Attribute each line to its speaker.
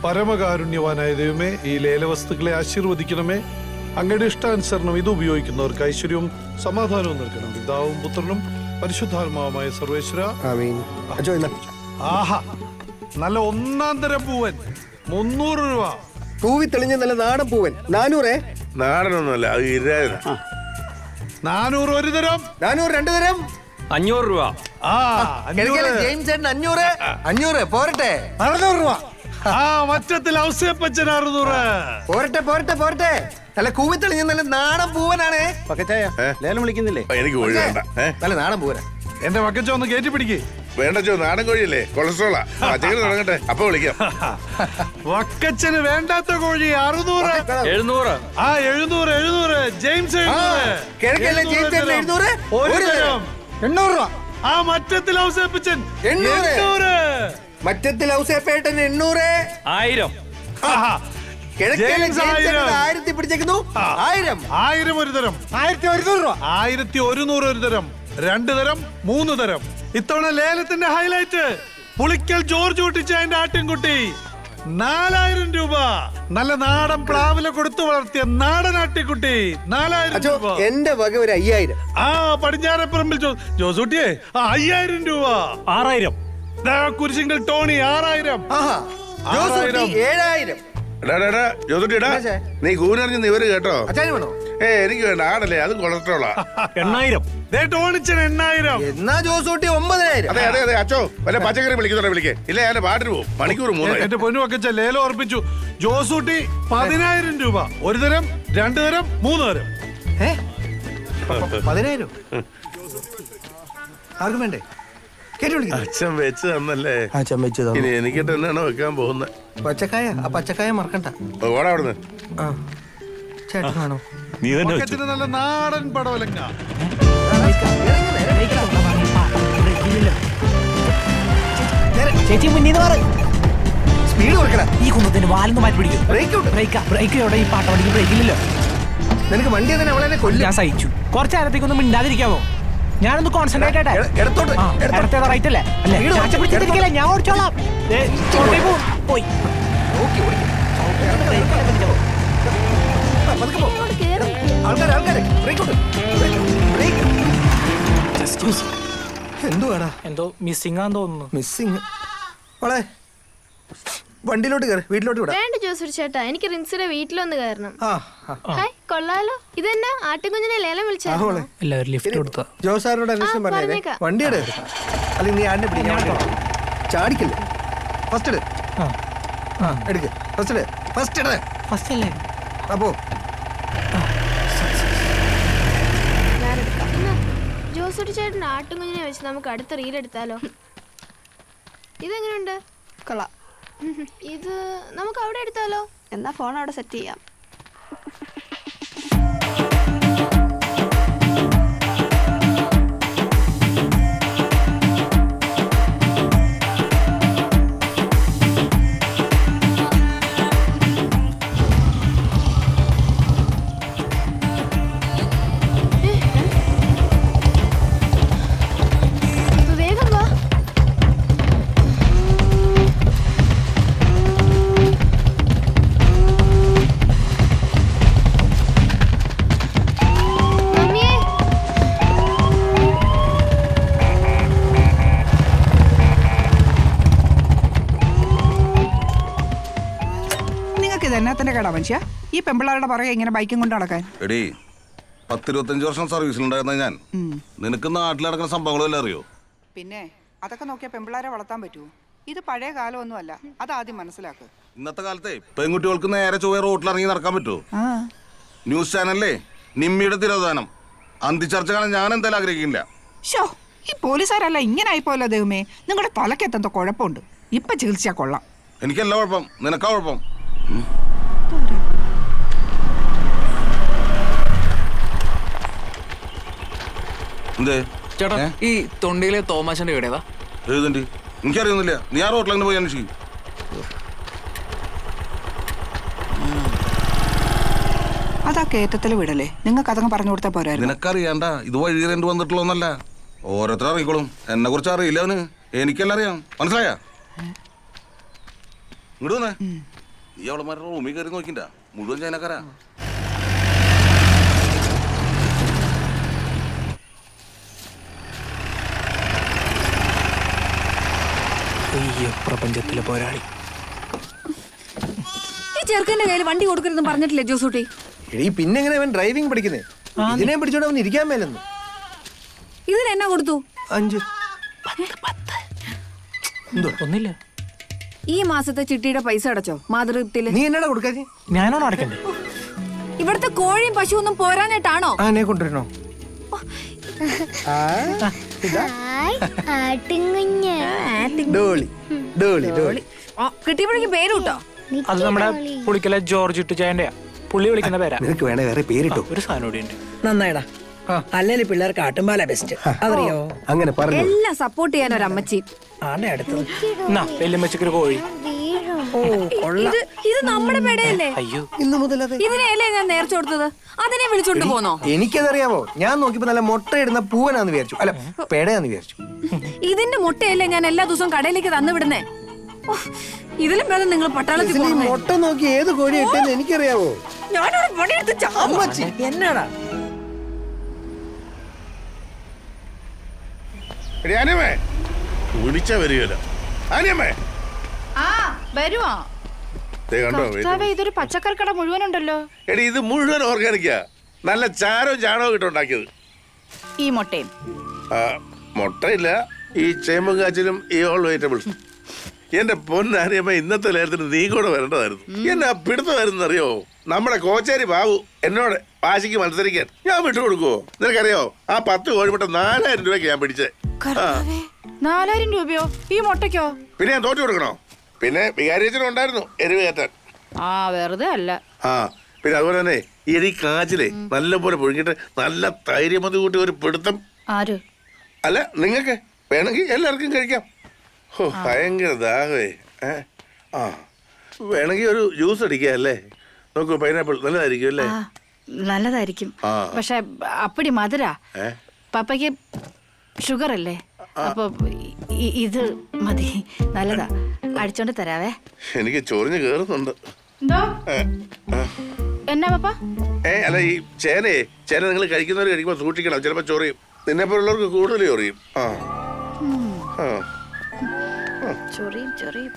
Speaker 1: പരമകാരുണ്യവാനായ ദൈവമേ, ഈ ലേലവസ്തുക്കളെ ആശീർവദിക്കണമേ. അങ്ങയുടെ ഇഷ്ടാനുസരണം ഇത് ഉപയോഗിക്കുന്നവർക്ക് ഐശ്വര്യവും സമാധാനവും നൽകണം. പിതാവും പുത്രനും പരിശുദ്ധാത്മാവുമായ സർവേശ്വര. ആഹാ, നല്ല ഒന്നാം തരം പൂവൻ 300 രൂപ.
Speaker 2: പൂവി തെളിഞ്ഞ നല്ല നാടൻ പൂവൻ 400.
Speaker 3: നാടനൊന്നുമല്ല,
Speaker 1: 400 ഒരു തരം,
Speaker 2: 400 2 തരം,
Speaker 4: 500 രൂപ.
Speaker 2: ജെയിംസ് 500 പോരട്ടെ, 600 രൂപ.
Speaker 1: മറ്റത്തിൽ ഔസേപ്പച്ചൻ 600.
Speaker 2: പോരട്ടെ പോരട്ടെ പോരട്ടെ, നല്ല കൂവി തെളിഞ്ഞ നല്ല നാടൻ പൂവനാണ്.
Speaker 3: ലേലം വിളിക്കുന്നില്ലേ? എനിക്ക് കോഴി വേണ്ട.
Speaker 2: നല്ല നാടൻ പൂവന.
Speaker 1: എന്റെ വക്കച്ച ഒന്ന് കയറ്റി പിടിക്കേ.
Speaker 3: വേണ്ട ചോ, നാടൻ കോഴിയല്ലേ, കൊളസ്ട്രോളാ. പച്ചക്കറി തുടങ്ങട്ടെ, അപ്പൊ വിളിക്കാം.
Speaker 1: വക്കച്ചന് വേണ്ടാത്ത കോഴി 600.
Speaker 4: 700.
Speaker 1: 700. ജെയിംസ് 700. ഒരു തരം
Speaker 2: 800 രൂപ.
Speaker 1: മറ്റത്തിൽ ഔസേപ്പച്ചൻ
Speaker 2: 800. മറ്റത്തിൽ ഔസേപ്പേട്ടൻ 800.
Speaker 4: 1000.
Speaker 1: ജെയിംസ്
Speaker 2: 1000 പിടിച്ചേക്കുന്നു.
Speaker 1: 1000 ഒരു തരം,
Speaker 2: 1100 രൂപ.
Speaker 1: 1100 ഒരു തരം, 2 തരം, 3 തരം. ഇത്തവണ ലേലത്തിന്റെ ഹൈലൈറ്റ് പുളിക്കൽ ജോർജ് കുട്ടിച്ചായന്റെ ആട്ടിൻകുട്ടി 4000 രൂപ. നല്ല നാടൻ പ്ലാവില കൊടുത്തു വളർത്തിയ നാടൻ ആട്ടിൻകുട്ടി 4000 രൂപ.
Speaker 2: എന്റെ വക ഒരു 5000.
Speaker 1: പടിഞ്ഞാറപ്പറമ്പിൽ ജോസൂട്ടിയെ 5000 രൂപ.
Speaker 4: 6000.
Speaker 1: കുരിശിങ്കൽ ടോണി 6000.
Speaker 2: 7000.
Speaker 3: നീ കൂനറിഞ്ഞ് നിവര് കേട്ടോ.
Speaker 2: അച്ഛന് വേണോ?
Speaker 3: എനിക്ക് വേണ്ട, ആടല്ലേ, അത് കൊളസ്ട്രോളാ.
Speaker 4: 8000.
Speaker 1: ടോണിച്ചൻ 8000.
Speaker 2: എന്നാ ജോസൂട്ടി 9000.
Speaker 3: അതെ അതെ അതെ അച്ചോ, വല്ല പച്ചക്കറി വിളിക്കുന്നുണ്ടോ? വിളിക്കേ. ഇല്ല, ഞാൻ പാട്ടിന് പോകും. മണിക്കൂർ 3.
Speaker 1: എന്റെ പൊന്നു വക്കച്ച ലേലം ഉറപ്പിച്ചു. ജോസൂട്ടി 10000 രൂപ. ഒരു തരം, 2 തരം, 3 തരം.
Speaker 2: 10000. ആർക്കും വേണ്ടേ?
Speaker 3: അച്ഛൻ വെച്ച് തന്നല്ലേ,
Speaker 2: അച്ഛൻ വെച്ചത്.
Speaker 3: ഇനി എനിക്കിട്ട് തന്നെയാണോ വെക്കാൻ പോകുന്നത്?
Speaker 2: പച്ചക്കായ, ആ പച്ചക്കായ മറക്കണ്ട.
Speaker 3: ഓടാ അവിടുന്ന്.
Speaker 2: ചേട്ടൻ കാണോ?
Speaker 4: നീ തന്നെ
Speaker 1: വക്കച്ചന് നല്ല നാടൻ പടവലങ്ങ.
Speaker 5: ചേച്ചി മുന്നീന്ന് പറ.
Speaker 2: സ്പീഡ് കൊടുക്കടാ.
Speaker 5: ഈ കുന്നത്തിന് വാലൊന്ന് മാറ്റി പിടിക്കും. ബ്രേക്ക് എവിടെ? ഈ പാട്ട പഠിക്കും ബ്രേക്കില്ലല്ലോ.
Speaker 2: നിനക്ക് വണ്ടി തന്നെ അവളെ കൊല്ലും.
Speaker 5: ഞാൻ സഹിച്ചു. കുറച്ച് നേരത്തേക്കൊന്നും മിണ്ടാതിരിക്കാമോ? ഞാനൊന്ന് കോൺസെൻട്രേറ്റ് ആയിട്ടെ.
Speaker 2: ഇടത്തോട്ട്
Speaker 5: റൈറ്റ് അല്ലേ? അല്ലേ ഞാൻ ഓടിച്ചോളാം. പോയി
Speaker 2: എന്തുവാടാ?
Speaker 5: എന്തോ മിസ്സിംഗ് ആന്ന് തോന്നുന്നു.
Speaker 2: മിസ്സിങ്. മോളെ വണ്ടിയിലോട്ട് കയറി, വീട്ടിലോട്ട് വിടാം.
Speaker 6: വേണ്ട ജോസൂട്ടി ചേട്ടാ, എനിക്ക് റിൻസിയുടെ വീട്ടിലൊന്ന് കയറണം. കൊള്ളാലോ. ഇതെന്നാ ആട്ടിൻകുഞ്ഞിനെ ലേലം വിളിച്ചാലോ?
Speaker 5: എല്ലാവരും ലിഫ്റ്റ് കൊടുത്താ.
Speaker 2: ജോസാറിനോട് അന്വേഷണം പറഞ്ഞേ. വണ്ടിയുടെ അല്ലെങ്കിൽ നീ ആടിനെ പിടിക്കാൻ ചാടിക്കല്ലേ. ഫസ്റ്റ് ഇട്. എടുക്ക്. ഫസ്റ്റ് ഇട്. ഫസ്റ്റ് ഇട്.
Speaker 5: ഫസ്റ്റ് അല്ലേ?
Speaker 2: അപ്പോ
Speaker 6: ജോസൂട്ടി ചേട്ടൻ ആട്ടിൻകുഞ്ഞിനെ വെച്ച് നമുക്ക് അടുത്ത റീൽ എടുത്താലോ? ഇതെങ്ങനെയുണ്ട്?
Speaker 7: കൊള്ളാം.
Speaker 6: ഇത് നമുക്ക് അവിടെ എടുത്താലോ?
Speaker 7: എന്നാ ഫോൺ അവിടെ സെറ്റ് ചെയ്യാം.
Speaker 6: വേഗം വാ.
Speaker 8: എന്നാത്തിന്റെ കേടാ മനുഷ്യ ഈ പെമ്പിള്ളാരുടെ പറയാ ഇങ്ങനെ ബൈക്കും കൊണ്ട് നടക്കാൻ?
Speaker 9: എടീ 10-25 വർഷം സർവീസിലുണ്ടായിരുന്ന ഞാൻ, നിനക്ക് നാട്ടിൽ നടക്കുന്ന സംഭവങ്ങളെല്ലാം അറിയോ?
Speaker 8: പിന്നെ അതൊക്കെ നോക്കിയാ പെമ്പിള്ളാരെ വളർത്താൻ പറ്റുമോ? ഇത് പഴയ കാലമൊന്നും അല്ല, അതാദ്യം മനസ്സിലാക്കുക.
Speaker 9: ഇന്നത്തെ കാലത്തെ പെൺകുട്ടികൾക്ക് നേരെ ചൊവ്വേ റോട്ടിൽ ഇറങ്ങി നടക്കാൻ പറ്റുമോ? ന്യൂസ് ചാനലിലെ നിമ്മിയുടെ തിരോധാനം അന്തിച്ചർച്ച കാണാൻ ഞാൻ എന്തായാലും ആഗ്രഹിക്കില്ല.
Speaker 8: ഷോ, ഈ പോലീസുകാരല്ല ഇങ്ങനെ ആയിപ്പോലോ ദൈവമേ. നിങ്ങളുടെ തലക്കെത്തന്തോ കുഴപ്പമുണ്ട്. ഇപ്പൊ ചികിത്സിച്ചാ കൊള്ളാം.
Speaker 9: എനിക്കല്ല കുഴപ്പം, നിനക്കാ കുഴപ്പം.
Speaker 4: ചേട്ടാ, ഈ തൊണ്ടിയിലെ തോമാശന്റെ വീടേതാ?
Speaker 9: ഏതുണ്ട്? എനിക്കറിയൊന്നുമില്ല. നീ ആ റോട്ടിൽ അങ്ങനെ പോയി അന്വേഷിക്കും.
Speaker 8: അതാ കേറ്റത്തില് വീടല്ലേ? നിങ്ങൾക്ക് അതങ്ങ് പറഞ്ഞു കൊടുത്താൽ പോരായിരുന്നു.
Speaker 9: നിനക്കറിയാണ്ട, ഇത് വഴി രണ്ട് വന്നിട്ടുള്ളതൊന്നല്ല. ഓരോരുത്തർ അറിയിക്കോളും. എന്നെ കുറിച്ച് അറിയില്ല അവന്, എനിക്കെല്ലാം അറിയാം. മനസ്സിലായ? ഇങ്ങോട്ട് വന്നേ. നീ അവളമാരുടെ റൂമിൽ കയറി നോക്കിണ്ട, മുഴുവൻ ചൈനക്കാരാ.
Speaker 5: അയ്യോ പ്രപഞ്ചത്തിലെ പോരാളി.
Speaker 7: ഈ ചെറുക്കന്റെ കയ്യിൽ വണ്ടി കൊടുക്കരുതെന്ന് പറഞ്ഞിട്ടില്ലേ ജോസൂട്ടി?
Speaker 2: എടീ പിന്നെ എങ്ങനെ അവൻ ഡ്രൈവിംഗ് പഠിക്കുന്നേ? ഇതിനെ പിടിച്ചോണ്ട് അവൻ ഇരിക്കാൻ മേലെന്ന്.
Speaker 7: ഇതിന് എന്നാ കൊടുത്തു?
Speaker 2: 5.
Speaker 5: എന്തോ ഒന്നില്ല.
Speaker 7: ഈ മാസത്തെ ചിട്ടിയുടെ പൈസ അടച്ചോ മാതൃപ്തിയില്?
Speaker 2: നീ എന്നടാ കൊടുക്കാതെ?
Speaker 5: ഞാനാണോ അടക്കണ്ടേ?
Speaker 7: ഇവിടുത്തെ കോഴിയും പശു ഒന്നും പോരാനായിട്ടാണോ?
Speaker 2: ആനെ കൊണ്ടുവരണോ? ഡോളി ഡോളി ഡോളി.
Speaker 7: കിട്ടിയപ്പോഴേക്ക് പേര് കിട്ടോ?
Speaker 5: അത് നമ്മുടെ പുളിക്കല ജോർജ് ഇട്ടുചായന്റെയാ. പുള്ളി വിളിക്കുന്ന പേരാ.
Speaker 2: നിനക്ക് വേണേ വേറെ പേരിട്ടോ.
Speaker 5: ഒരു സാധനം കൂടി ഉണ്ട്.
Speaker 10: നന്നായിടാ. അല്ലെങ്കിൽ പിള്ളേർക്ക് ആട്ടുംപാല ബെസ്റ്റ്, അതറിയോ?
Speaker 2: അങ്ങനെ പറഞ്ഞു.
Speaker 7: എല്ലാം സപ്പോർട്ട് ചെയ്യാൻ ഒരു അമ്മച്ചി.
Speaker 10: ആടെ അടുത്തത്.
Speaker 5: എന്നാ വെല്ലുമ്മച്ചക്കൊരു കോഴി.
Speaker 10: ഓ കൊള്ളാം.
Speaker 7: ഇത് നമ്മുടെ പെടയല്ലേ?
Speaker 5: അയ്യോ
Speaker 2: ഇന്ന് മുതൽ അത്
Speaker 7: ഇതിനെയല്ലേ ഞാൻ നേർച്ച കൊടുത്തത്? അതിനെ വിളിച്ചോണ്ട് പോന്നോ?
Speaker 2: എനിക്കതറിയാമോ. ഞാൻ നോക്കിയപ്പോ നല്ല മുട്ടയിടുന്ന പൂവനാന്ന് വിചാരിച്ചു. അല്ല പേടയാന്ന് വിചാരിച്ചു.
Speaker 7: ഇതിന്റെ മുട്ടയല്ലേ ഞാൻ എല്ലാ ദിവസവും കടയിലേക്ക് തന്നു വിടുന്നേ. ഇതിലും ഭേദം നിങ്ങൾ പട്ടാളത്തിൽ
Speaker 2: ഇതിൽ ഈ
Speaker 7: പോകുന്നേ.
Speaker 2: മുട്ട നോക്കി ഏത് കോഴി ഇട്ടെന്ന് എനിക്കറിയാവോ.
Speaker 7: ഞാനൊരു പണിയെടുത്ത് ചാവും.
Speaker 2: അമ്മച്ചി
Speaker 10: എന്നാടാ
Speaker 3: എടി ആനിയമ്മേ, വിളിച്ചാ വരികയല്ലോ. ആനിയമ്മേ,
Speaker 8: ആ വരുവാ.
Speaker 3: ദേ കണ്ടോ
Speaker 8: ഇതൊരു പച്ചക്കറി കട മുഴുവനുണ്ടല്ലോ.
Speaker 3: എടി ഇത് മുഴുവൻ ഓർഗാനിക്കാ. നല്ല ചാരവും ചാണകവും ഇട്ടുണ്ടാക്കിയത്.
Speaker 8: ഈ മുട്ടയും
Speaker 3: ആ, മുട്ടയില്ല, ഈ ചേമ്പും കാച്ചിലും ഈ ഓൾ വെജിറ്റബിൾസ്. എന്റെ പൊന്നാനിയമ്മ, ഇന്നത്തെ ലേലത്തിന് നീ കൂടെ വരേണ്ടതായിരുന്നു. എന്നെ പിടുത്തമായിരുന്നു അറിയോ. നമ്മുടെ കോച്ചേരി ബാബു എന്നോട് വാശിക്ക് മത്സരിക്കാൻ ഞാൻ വിട്ടുകൊടുക്കുവോ? നിനക്കറിയോ, ആ 10 കോഴിമുട്ട 4000 രൂപയ്ക്ക് ഞാൻ പിടിച്ചേ.
Speaker 8: 4000 രൂപയോ ഈ മുട്ടയ്ക്കോ?
Speaker 3: പിന്നെ ഞാൻ തോറ്റു കൊടുക്കണോ? പിന്നെ വികാരിയച്ഛനും ഉണ്ടായിരുന്നു എരിവ് കയറ്റാൻ.
Speaker 8: ആ വെറുതെ അല്ല.
Speaker 3: ആ പിന്നെ അതുപോലെ തന്നെ ഈ കാച്ചിലേ നല്ലപോലെ പുഴുങ്ങിട്ട് നല്ല തൈര്യമതി കൂട്ടി ഒരു പിടുത്തം.
Speaker 8: ആര്?
Speaker 3: അല്ല നിങ്ങൾക്ക് വേണമെങ്കിൽ എല്ലാവർക്കും കഴിക്കാം. ഓ ഭയങ്കര ദാഹമേ. ആ വേണമെങ്കിൽ ഒരു ജ്യൂസ് അടിക്കുക അല്ലേ? നോക്കൂ, പൈനാപ്പിൾ നല്ലതായിരിക്കും അല്ലേ?
Speaker 8: നല്ലതായിരിക്കും, പക്ഷെ അപ്പടി മധുര. പപ്പയ്ക്ക് ഷുഗർ അല്ലേ, അപ്പൊ ഇത് മതി. നല്ലതാ, അടിച്ചോണ്ട് തരാവേ.
Speaker 3: എനിക്ക് ചൊറിഞ്ഞ് കേറുന്നുണ്ട്.
Speaker 8: എന്നാ പപ്പ?
Speaker 3: അല്ല ഈ ചേന നിങ്ങൾ കഴിക്കുന്നവർ കഴിക്കുമ്പോൾ സൂക്ഷിക്കണം, ചിലപ്പോൾ ചൊറിയും. നിന്നെ പോലുള്ളവർക്ക് കൂടുതൽ ചൊറിയും. ആ
Speaker 8: ചൊറിയും ചൊറിയും.